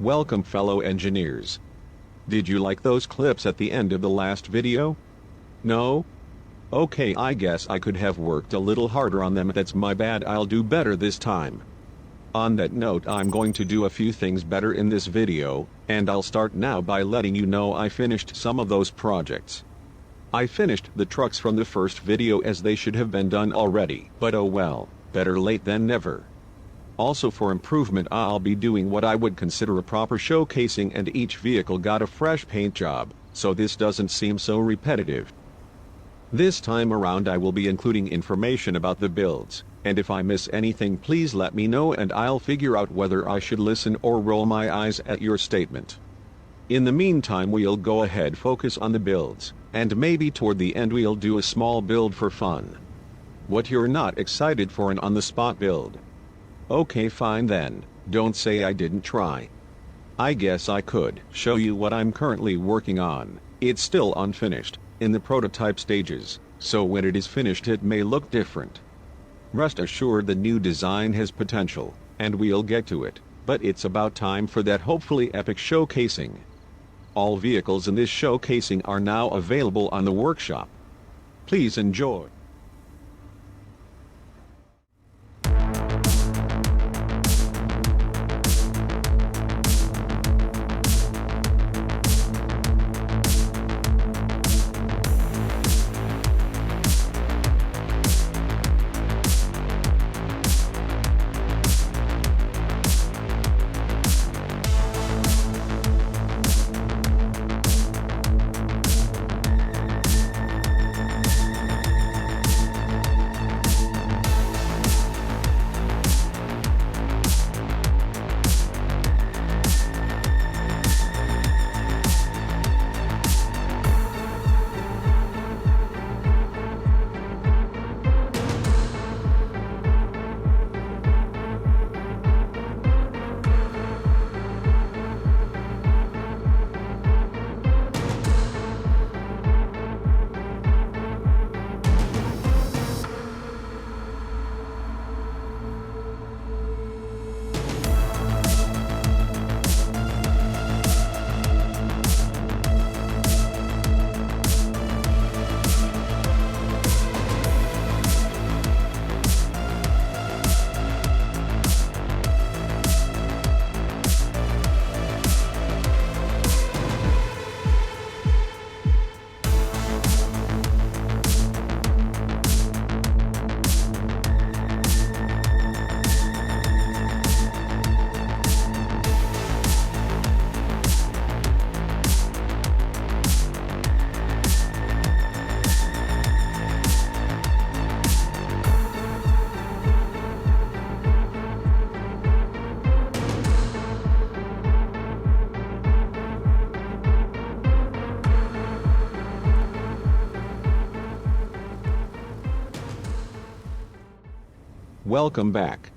Welcome fellow engineers. Did you like those clips at the end of the last video? No? Okay, I guess I could have worked a little harder on them. That's my bad. I'll do better this time. On that note, I'm going to do a few things better in this video, and I'll start now by letting you know I finished some of those projects. I finished the trucks from the first video as they should have been done already, but oh well, better late than never. Also for improvement, I'll be doing what I would consider a proper showcasing, and each vehicle got a fresh paint job, so this doesn't seem so repetitive. This time around I will be including information about the builds, and if I miss anything please let me know and I'll figure out whether I should listen or roll my eyes at your statement. In the meantime we'll go ahead focus on the builds, and maybe toward the end we'll do a small build for fun. What, you're not excited for an on-the-spot build? Okay fine then, don't say I didn't try. I guess I could show you what I'm currently working on. It's still unfinished, in the prototype stages, so when it is finished it may look different. Rest assured the new design has potential, and we'll get to it, but it's about time for that hopefully epic showcasing. All vehicles in this showcasing are now available on the workshop. Please enjoy. Welcome back.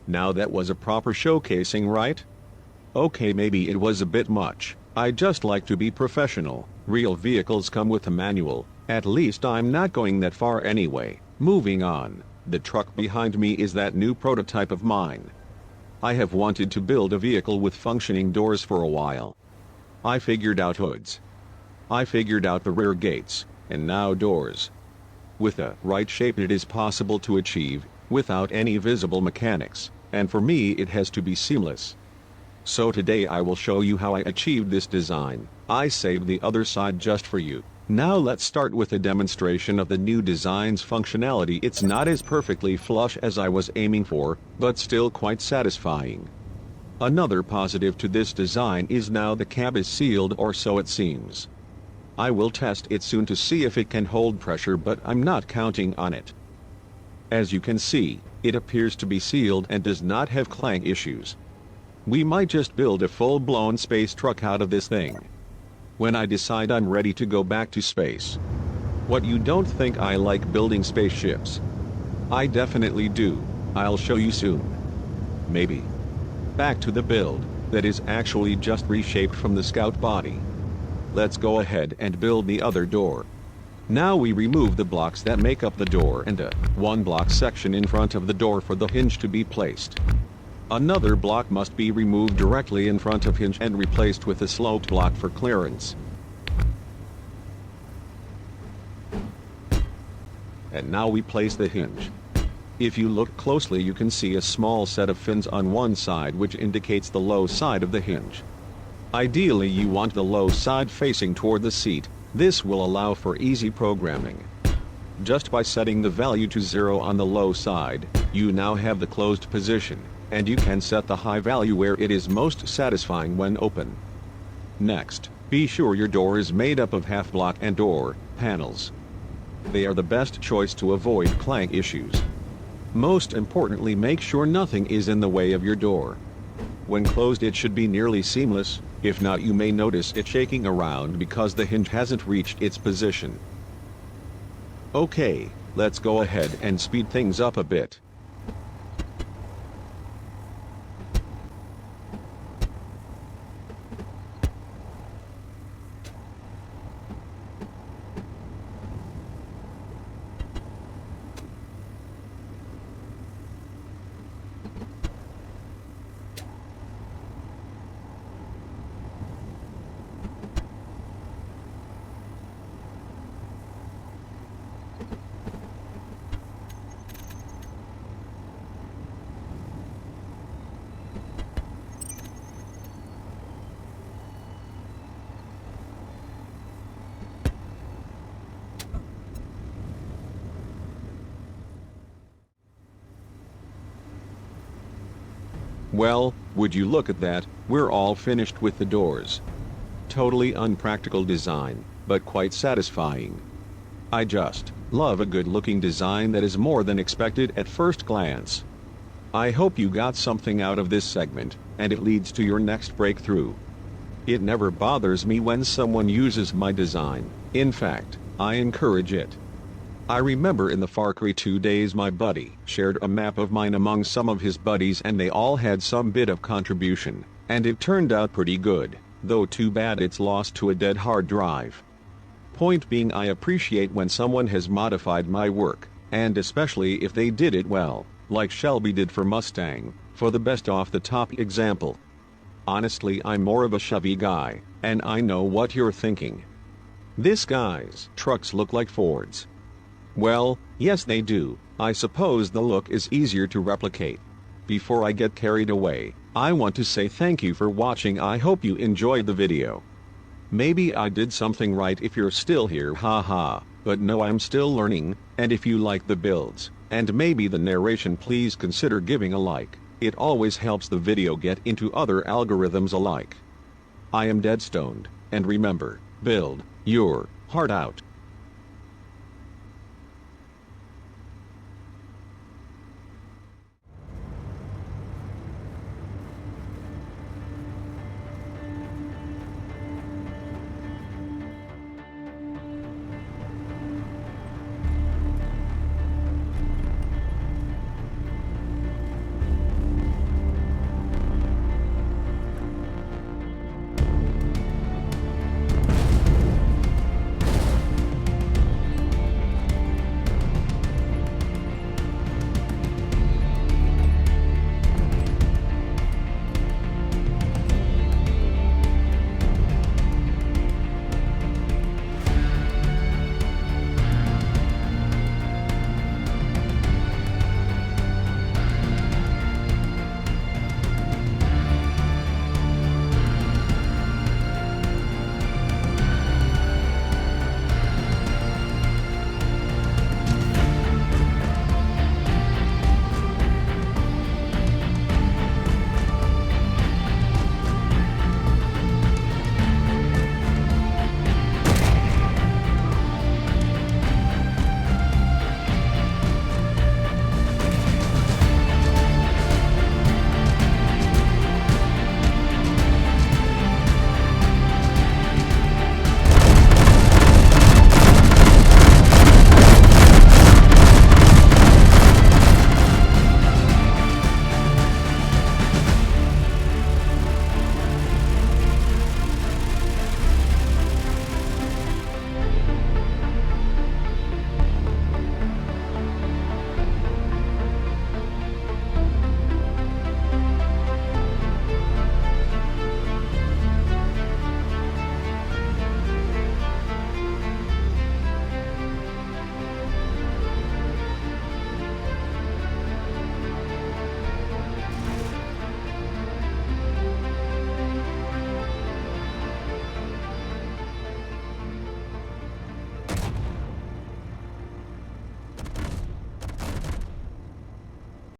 Now that was a proper showcasing, right? Okay, maybe it was a bit much. I just like to be professional. Real vehicles come with a manual. At least I'm not going that far anyway. Moving on. The truck behind me is that new prototype of mine. I have wanted to build a vehicle with functioning doors for a while. I figured out hoods. I figured out the rear gates, and now doors. With the right shape it is possible to achieve, without any visible mechanics, and for me it has to be seamless. So today I will show you how I achieved this design. I saved the other side just for you. Now let's start with a demonstration of the new design's functionality. It's not as perfectly flush as I was aiming for, but still quite satisfying. Another positive to this design is now the cab is sealed, or so it seems. I will test it soon to see if it can hold pressure, but I'm not counting on it. As you can see, it appears to be sealed and does not have clang issues. We might just build a full-blown space truck out of this thing. When I decide I'm ready to go back to space. What, you don't think I like building spaceships? I definitely do. I'll show you soon. Maybe. Back to the build, that is actually just reshaped from the Scout body. Let's go ahead and build the other door. Now we remove the blocks that make up the door and a one block section in front of the door for the hinge to be placed. Another block must be removed directly in front of hinge and replaced with a sloped block for clearance. And now we place the hinge. If you look closely, you can see a small set of fins on one side which indicates the low side of the hinge. Ideally you want the low side facing toward the seat. This will allow for easy programming. Just by setting the value to 0 on the low side, you now have the closed position, and you can set the high value where it is most satisfying when open. Next, be sure your door is made up of half block and door panels. They are the best choice to avoid clank issues. Most importantly, make sure nothing is in the way of your door. When closed it should be nearly seamless, if not you may notice it shaking around because the hinge hasn't reached its position. Okay, let's go ahead and speed things up a bit. Well, would you look at that, we're all finished with the doors. Totally unpractical design, but quite satisfying. I just love a good-looking design that is more than expected at first glance. I hope you got something out of this segment, and it leads to your next breakthrough. It never bothers me when someone uses my design. In fact, I encourage it. I remember in the Far Cry 2 days my buddy shared a map of mine among some of his buddies and they all had some bit of contribution, and it turned out pretty good, though too bad it's lost to a dead hard drive. Point being, I appreciate when someone has modified my work, and especially if they did it well, like Shelby did for Mustang, for the best off-the-top example. Honestly, I'm more of a Chevy guy, and I know what you're thinking. This guy's trucks look like Fords. Well, yes they do. I suppose the look is easier to replicate. Before I get carried away, I want to say thank you for watching. I hope you enjoyed the video. Maybe I did something right if you're still here, haha, but no, I'm still learning, and if you like the builds, and maybe the narration, please consider giving a like. It always helps the video get into other algorithms alike. I am dead stoned, and remember, build your heart out.